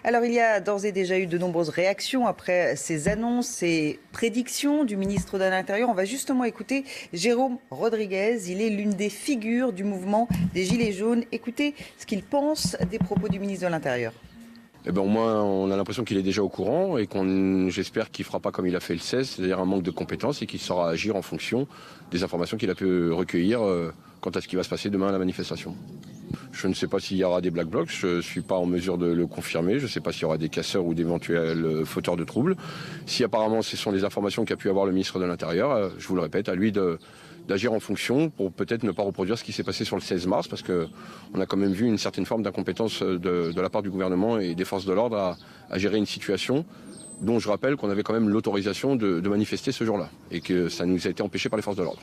Alors, il y a d'ores et déjà eu de nombreuses réactions après ces annonces, ces prédictions du ministre de l'Intérieur. On va justement écouter Jérôme Rodriguez. Il est l'une des figures du mouvement des Gilets jaunes. Écoutez ce qu'il pense des propos du ministre de l'Intérieur. Eh ben, au moins, on a l'impression qu'il est déjà au courant et j'espère qu'il ne fera pas comme il a fait le 16, c'est-à-dire un manque de compétences et qu'il saura agir en fonction des informations qu'il a pu recueillir quant à ce qui va se passer demain à la manifestation. Je ne sais pas s'il y aura des black blocs, je ne suis pas en mesure de le confirmer, je ne sais pas s'il y aura des casseurs ou d'éventuels fauteurs de troubles. Si apparemment ce sont les informations qu'a pu avoir le ministre de l'Intérieur, je vous le répète, à lui d'agir en fonction pour peut-être ne pas reproduire ce qui s'est passé sur le 16 mars, parce qu'on a quand même vu une certaine forme d'incompétence de la part du gouvernement et des forces de l'ordre à gérer une situation dont je rappelle qu'on avait quand même l'autorisation de manifester ce jour-là et que ça nous a été empêché par les forces de l'ordre.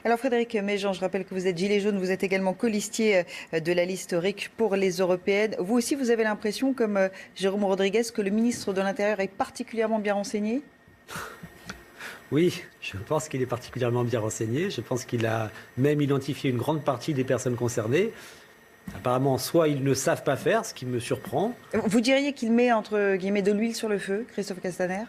Alors Frédéric Méjean, je rappelle que vous êtes gilet jaune, vous êtes également colistier de la liste RIC pour les européennes. Vous aussi, vous avez l'impression, comme Jérôme Rodriguez, que le ministre de l'Intérieur est particulièrement bien renseigné ? Oui, je pense qu'il est particulièrement bien renseigné. Je pense qu'il a même identifié une grande partie des personnes concernées. Apparemment, soit ils ne savent pas faire, ce qui me surprend. Vous diriez qu'il met, entre guillemets, de l'huile sur le feu, Christophe Castaner ?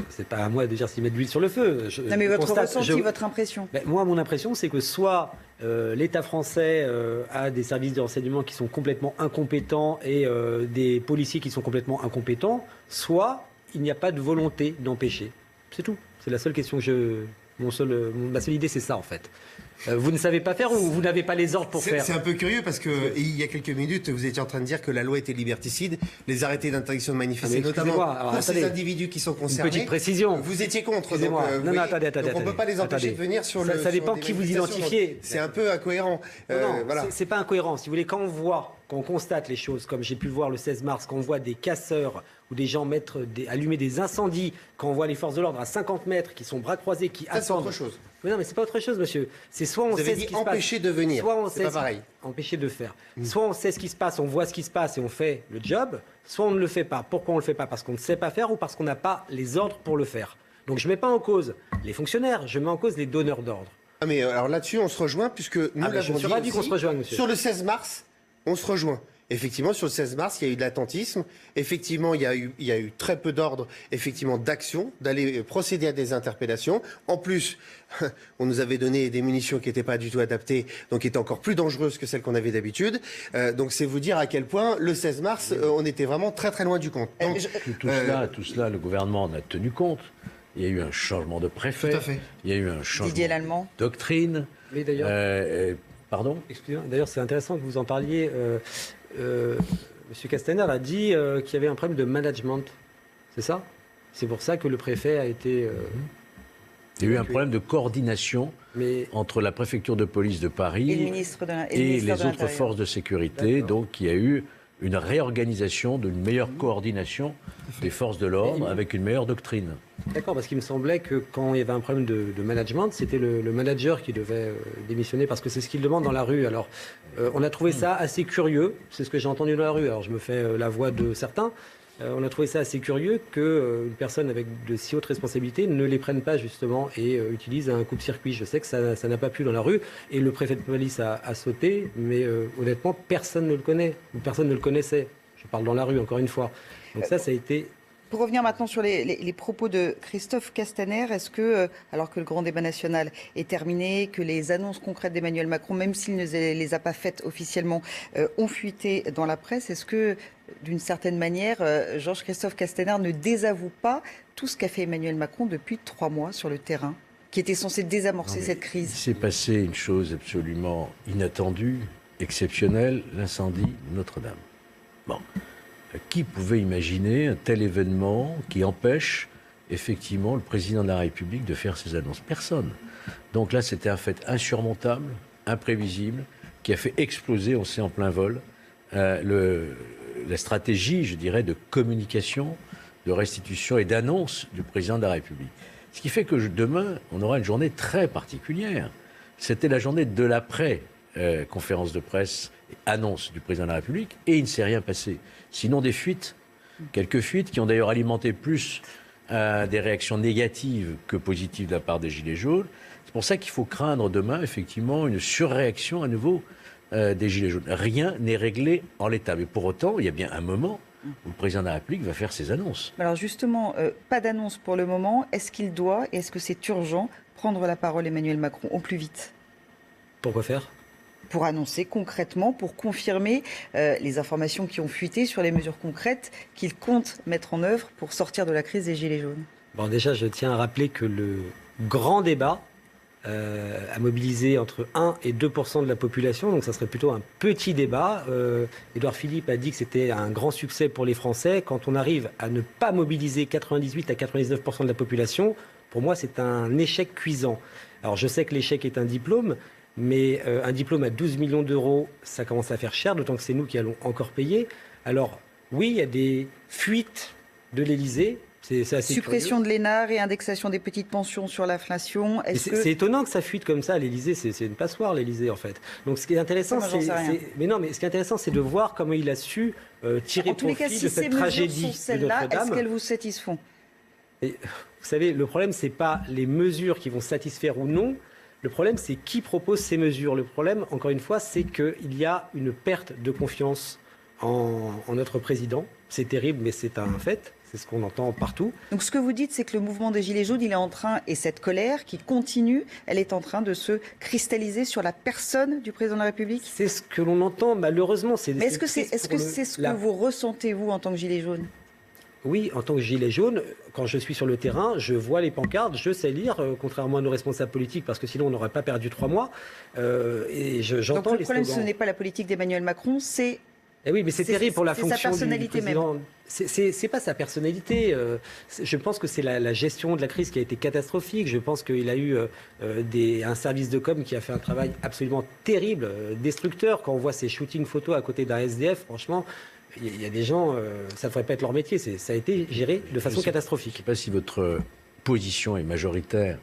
C'est pas à moi de dire s'il met de l'huile sur le feu. Non, mais votre ressenti, votre impression ? Moi, mon impression, c'est que soit l'État français a des services de renseignement qui sont complètement incompétents et des policiers qui sont complètement incompétents, soit il n'y a pas de volonté d'empêcher. C'est tout. C'est la seule question que ma seule idée, c'est ça, en fait. Vous ne savez pas faire ou vous n'avez pas les ordres pour faire ? C'est un peu curieux parce qu'il y a quelques minutes, vous étiez en train de dire que la loi était liberticide, les arrêtés d'interdiction de manifester, notamment pour ces individus qui sont concernés. Une petite précision. Vous étiez contre. Donc, non, attendez. Donc on ne peut pas les empêcher de venir sur le. Ça dépend qui vous identifiez. C'est un peu incohérent. Non, voilà. C'est pas incohérent. Si vous voulez, quand on constate les choses, comme j'ai pu le voir le 16 mars, quand on voit des casseurs ou des gens allumer des incendies, quand on voit les forces de l'ordre à 50 mètres qui sont bras croisés, qui attendent. C'est autre chose. Mais non, mais c'est pas autre chose, monsieur. C'est soit on sait ce qui se passe. Empêcher de venir. Soit on c'est sait pas pareil. Empêcher de faire. Soit on sait ce qui se passe, on voit ce qui se passe et on fait le job. Soit on ne le fait pas. Pourquoi on le fait pas ? Parce qu'on ne sait pas faire ou parce qu'on n'a pas les ordres pour le faire. Donc je mets pas en cause les fonctionnaires, je mets en cause les donneurs d'ordre. Ah mais alors là-dessus, on se rejoint puisque nous l'avons dit. Je suis ravi qu'on se rejoigne, monsieur. Sur le 16 mars, on se rejoint. Effectivement, sur le 16 mars, il y a eu de l'attentisme. Effectivement, il y a eu très peu d'ordre, effectivement, d'action, d'aller procéder à des interpellations. En plus, on nous avait donné des munitions qui n'étaient pas du tout adaptées, donc qui étaient encore plus dangereuses que celles qu'on avait d'habitude. Donc c'est vous dire à quel point, le 16 mars, on était vraiment très très loin du compte. Donc, tout cela, le gouvernement en a tenu compte. Il y a eu un changement de préfet. Tout à fait. Il y a eu un changement de doctrine. Oui, d'ailleurs. Pardon ? Excusez-moi. D'ailleurs, c'est intéressant que vous en parliez. Monsieur Castaner a dit qu'il y avait un problème de management. C'est ça ? C'est pour ça que le préfet a été... Il y a eu un problème de coordination entre la préfecture de police de Paris et les autres forces de sécurité. Donc, il y a eu une réorganisation, d'une meilleure coordination des forces de l'ordre avec une meilleure doctrine. D'accord, parce qu'il me semblait que quand il y avait un problème de management, c'était le manager qui devait démissionner parce que c'est ce qu'il demande dans la rue. Alors, on a trouvé ça assez curieux, c'est ce que j'ai entendu dans la rue, alors je me fais la voix de certains. On a trouvé ça assez curieux qu'une personne avec de si hautes responsabilités ne les prenne pas justement et utilise un coupe-circuit. Je sais que ça n'a pas plu dans la rue et le préfet de police a sauté, mais honnêtement, personne ne le connaît, ou personne ne le connaissait. Je parle dans la rue, encore une fois. Donc ça a été... Pour revenir maintenant sur les propos de Christophe Castaner, est-ce que, alors que le grand débat national est terminé, que les annonces concrètes d'Emmanuel Macron, même s'il ne les a pas faites officiellement, ont fuité dans la presse, est-ce que, d'une certaine manière, Georges-Christophe Castaner ne désavoue pas tout ce qu'a fait Emmanuel Macron depuis 3 mois sur le terrain, qui était censé désamorcer cette crise ? Il s'est passé une chose absolument inattendue, exceptionnelle, l'incendie de Notre-Dame. Bon. Qui pouvait imaginer un tel événement qui empêche effectivement le président de la République de faire ses annonces ? Personne. Donc là, c'était un fait insurmontable, imprévisible, qui a fait exploser, on sait en plein vol, la stratégie, je dirais, de communication, de restitution et d'annonce du président de la République. Ce qui fait que demain, on aura une journée très particulière. C'était la journée de l'après conférence de presse, annonce du président de la République, et il ne s'est rien passé. Sinon des fuites, quelques fuites qui ont d'ailleurs alimenté plus des réactions négatives que positives de la part des Gilets jaunes. C'est pour ça qu'il faut craindre demain, effectivement, une surréaction à nouveau des Gilets jaunes. Rien n'est réglé en l'état. Mais pour autant, il y a bien un moment où le président de la République va faire ses annonces. Alors justement, pas d'annonce pour le moment. Est-ce qu'il doit, et est-ce que c'est urgent, prendre la parole Emmanuel Macron au plus vite? Pourquoi faire? Pour annoncer concrètement, pour confirmer les informations qui ont fuité sur les mesures concrètes qu'il compte mettre en œuvre pour sortir de la crise des Gilets jaunes. Bon, déjà, je tiens à rappeler que le grand débat a mobilisé entre 1 et 2% de la population, donc ça serait plutôt un petit débat. Édouard Philippe a dit que c'était un grand succès pour les Français. Quand on arrive à ne pas mobiliser 98 à 99% de la population, pour moi, c'est un échec cuisant. Alors, je sais que l'échec est un diplôme, mais un diplôme à 12 millions d'euros, ça commence à faire cher, d'autant que c'est nous qui allons encore payer. Alors, oui, il y a des fuites de l'Élysée. C'est assez Suppression curieux. de l'ENA, réindexation des petites pensions sur l'inflation. C'est étonnant que ça fuite comme ça à l'Élysée. C'est une passoire, l'Élysée, en fait. Donc, ce qui est intéressant, Ça, moi, j'en sais rien. mais ce qui est intéressant, c'est de voir comment il a su tirer En tous les profit cas, si de ces cette mesures tragédie sont de celles-là, est-ce Notre-Dame. qu'elles vous satisfont? Et, vous savez, le problème, c'est pas les mesures qui vont satisfaire ou non. Le problème, c'est qui propose ces mesures. Le problème, encore une fois, c'est qu'il y a une perte de confiance en notre président. C'est terrible, mais c'est un fait. C'est ce qu'on entend partout. Donc ce que vous dites, c'est que le mouvement des Gilets jaunes, il est en train, et cette colère qui continue, elle est en train de se cristalliser sur la personne du président de la République? C'est ce que l'on entend, malheureusement. Mais est-ce que c'est ce que vous ressentez, vous, en tant que Gilet jaune? Oui, en tant que gilet jaune, quand je suis sur le terrain, je vois les pancartes, je sais lire, contrairement à nos responsables politiques, parce que sinon on n'aurait pas perdu 3 mois. Et j'entends Donc le les problème, slogans. ce n'est pas la politique d'Emmanuel Macron, c'est... Eh oui, mais c'est terrible pour la c'est sa fonction personnalité du président. C'est pas sa personnalité. Je pense que c'est la gestion de la crise qui a été catastrophique. Je pense qu'il a eu un service de com qui a fait un travail absolument terrible, destructeur. Quand on voit ces shootings photos à côté d'un SDF, franchement, il y a des gens, ça ne devrait pas être leur métier. Ça a été géré de façon catastrophique. Je ne sais pas si votre position est majoritaire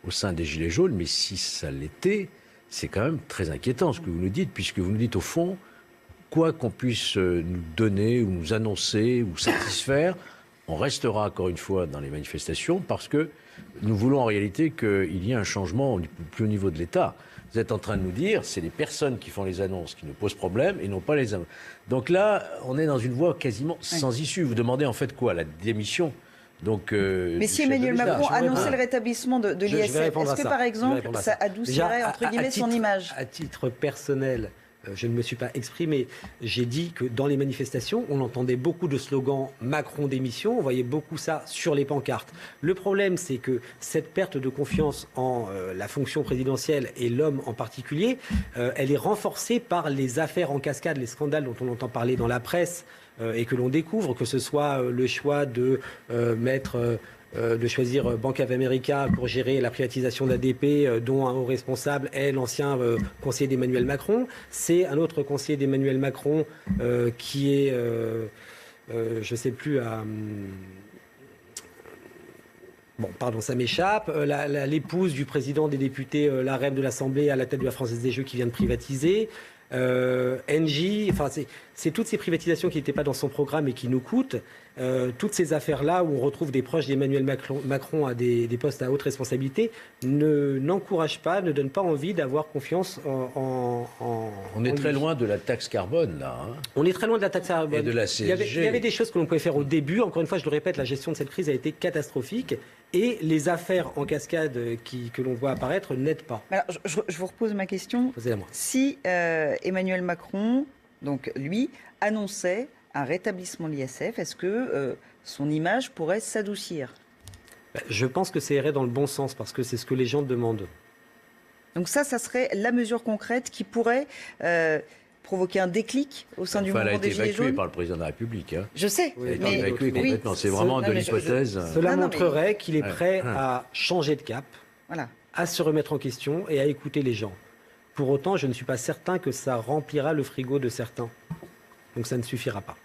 au sein des Gilets jaunes, mais si ça l'était, c'est quand même très inquiétant ce que vous nous dites, puisque vous nous dites au fond, quoi qu'on puisse nous donner ou nous annoncer ou satisfaire, on restera encore une fois dans les manifestations parce que nous voulons en réalité qu'il y ait un changement plus au niveau de l'État. Vous êtes en train de nous dire, c'est les personnes qui font les annonces qui nous posent problème et non pas les annonces. Donc là, on est dans une voie quasiment sans issue. Vous demandez en fait quoi? La démission? Donc, mais si Emmanuel Macron annonçait le rétablissement de l'ISF, est-ce que par exemple ça adoucirait entre guillemets son image? À titre personnel, je ne me suis pas exprimé. J'ai dit que dans les manifestations, on entendait beaucoup de slogans Macron démission. On voyait beaucoup ça sur les pancartes. Le problème, c'est que cette perte de confiance en la fonction présidentielle et l'homme en particulier, elle est renforcée par les affaires en cascade, les scandales dont on entend parler dans la presse et que l'on découvre, que ce soit le choix de de choisir Bank of America pour gérer la privatisation d'ADP, dont un haut responsable est l'ancien conseiller d'Emmanuel Macron. C'est un autre conseiller d'Emmanuel Macron qui est, je ne sais plus, à... Bon, pardon, ça m'échappe. L'épouse du président des députés, la reine de l'Assemblée à la tête de la Française des Jeux qui vient de privatiser. Engie, enfin c'est toutes ces privatisations qui n'étaient pas dans son programme et qui nous coûtent, toutes ces affaires-là où on retrouve des proches d'Emmanuel Macron à des postes à haute responsabilité, n'encouragent pas, ne donnent pas envie d'avoir confiance en On est très loin de la taxe carbone, là. Hein. On est très loin de la taxe carbone. Et de la CSG. Il y avait des choses que l'on pouvait faire au début. Encore une fois, je le répète, la gestion de cette crise a été catastrophique. Et les affaires en cascade que l'on voit apparaître n'aident pas. Alors, je vous repose ma question. Posez-la moi. Si Emmanuel Macron, donc lui, annonçait un rétablissement de l'ISF, est-ce que son image pourrait s'adoucir? Je pense que ça irait dans le bon sens parce que c'est ce que les gens demandent. Donc ça serait la mesure concrète qui pourrait provoquer un déclic au sein du mouvement des Gilets jaunes. Elle a été évacuée par le président de la République. Hein. Je sais. Oui, Elle a été évacuée complètement. Oui, c'est vraiment de l'hypothèse. Cela montrerait qu'il est prêt à changer de cap, voilà, à se remettre en question et à écouter les gens. Pour autant, je ne suis pas certain que ça remplira le frigo de certains. Donc ça ne suffira pas.